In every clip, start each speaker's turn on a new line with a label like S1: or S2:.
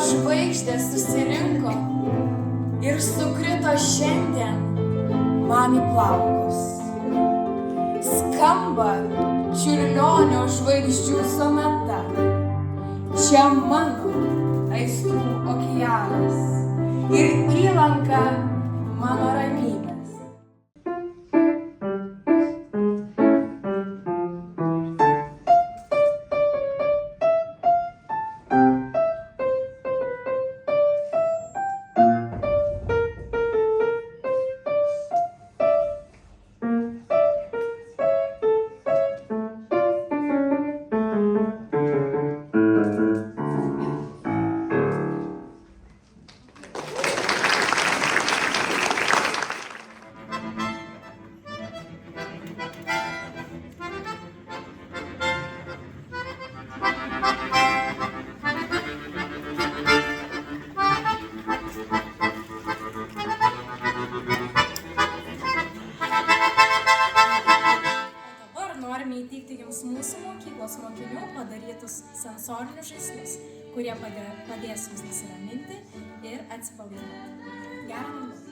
S1: žvaigždės susirinko ir sukrito šiandien man į plaukus. Skamba Čiurlionio žvaigždžių sonata. Čia mano aistrų okeanas ir įlanka mano ramybės.
S2: Įteikti jums mūsų mokyklos mokinių padarytus sensorinius žaislus, kurie padės jums nusiraminti ir atsipalaiduoti. Gerą naujieną!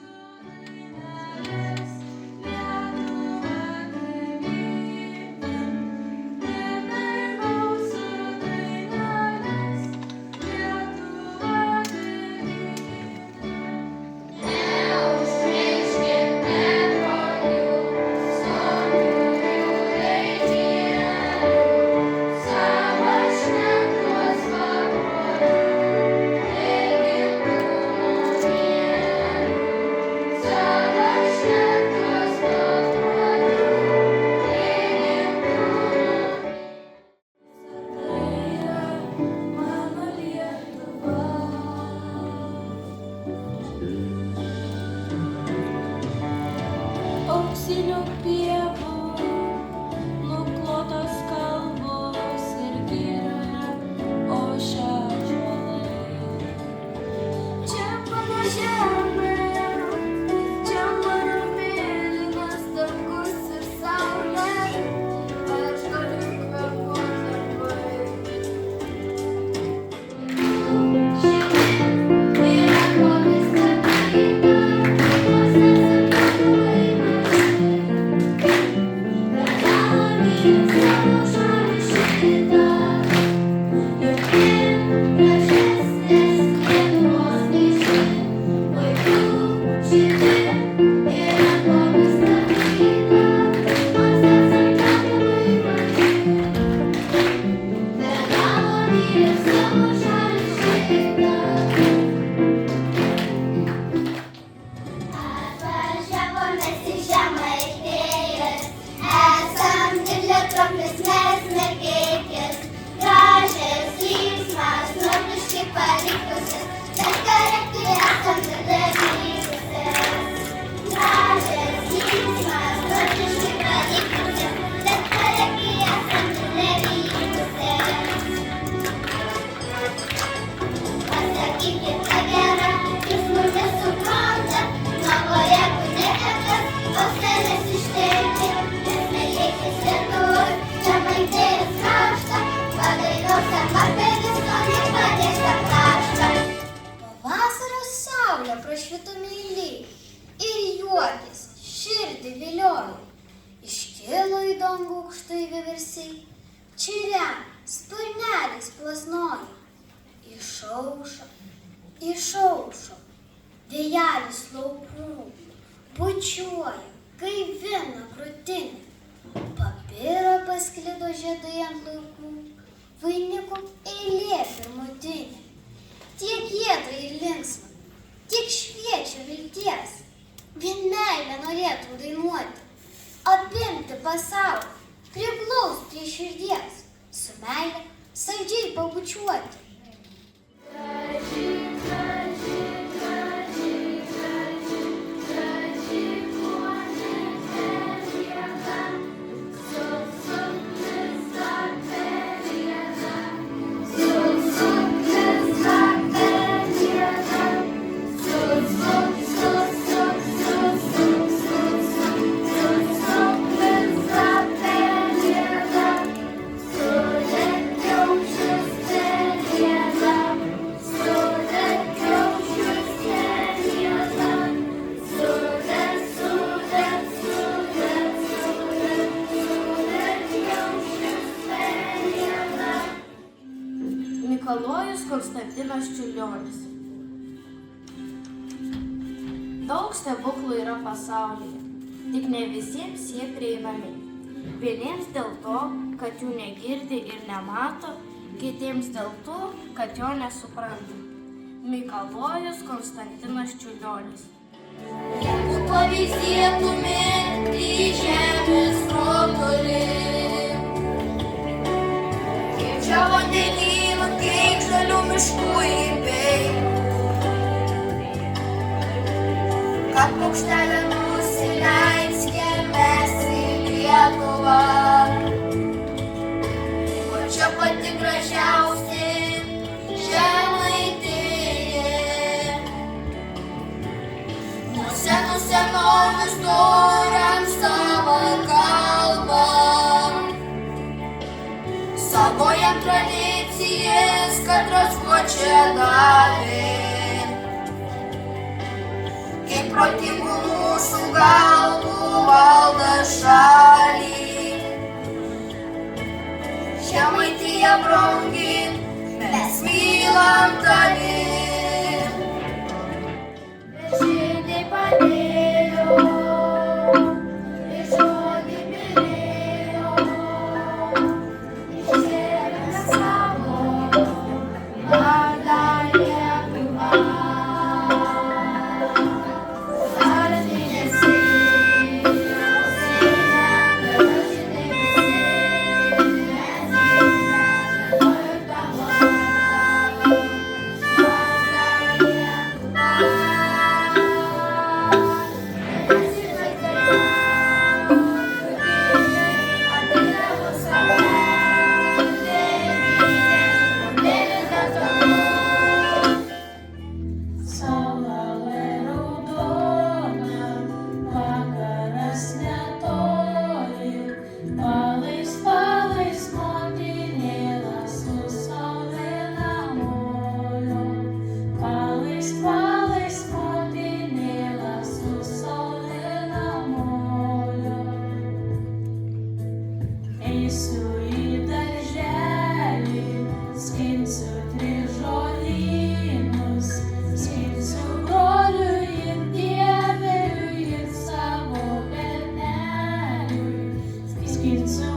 S3: Auksinių pievų, nuklotos kalvos ir giria ošia ąžuolai. Čia mano žemė, čia mano mėlynas dangus ir saulė, aš galiu kvėpuoti lengvai. Yra kuo visą gyvą, prašvito meiliai ir juokis širdį viliojo. Iškilo į dangų aukštai vieversiai, čirena sparneliais plasnojo. Išaušo, vėjelis laukų, bučiuoja, gaivina krūtinę. Papiro pasklido žiedai ant laukų, vainikų eilė pirmutinė. Tiek giedra ir linksma, tiek šviečia vilties, vien meilę norėtum dainuoti, apimti pasaulį, priglaust prie širdies, su meile saldžiai pabučiuoti. Graži, graži, graži, graži, graži, ponia Elžbieta, susuklis dar Pelėda, susuklis dar Pelėda, susuklis dar Pelėda, sulėk kiaušis Pelėda.
S4: Mikalojus Konstantinas Čiurlionis. Daug stebuklų yra pasaulyje, tik ne visiems jie prieinami. Vieniems dėl to, kad jų negirdi ir nemato, kitiems dėl to, kad jo nesupranta. Mikalojus Konstantinas Čiurlionis.
S3: Jeigu pavyzdėtumėt į žemės rutulį, kiek čia vandenynų, kiek žalių miškų įpei, kad paukštelė nusileiskime mes į Lietuvą, o čia pati gražiausia Žemaitija. Nuo senų senovės turim savo kalbą, savo jam tradicijas, kad raskuočia davė. Kaip protingų mūsų galvų valda šalį, Žemaitija brangi, mes mylam tavį. Žydai padėjo, ir žodį mylėjo, iškėlė savo vardą Lietuvą. Eisiu į darželį, skinsiu tris žolynus, skinsiu broliui ir dieveliui ir savo berneliui, skinsiu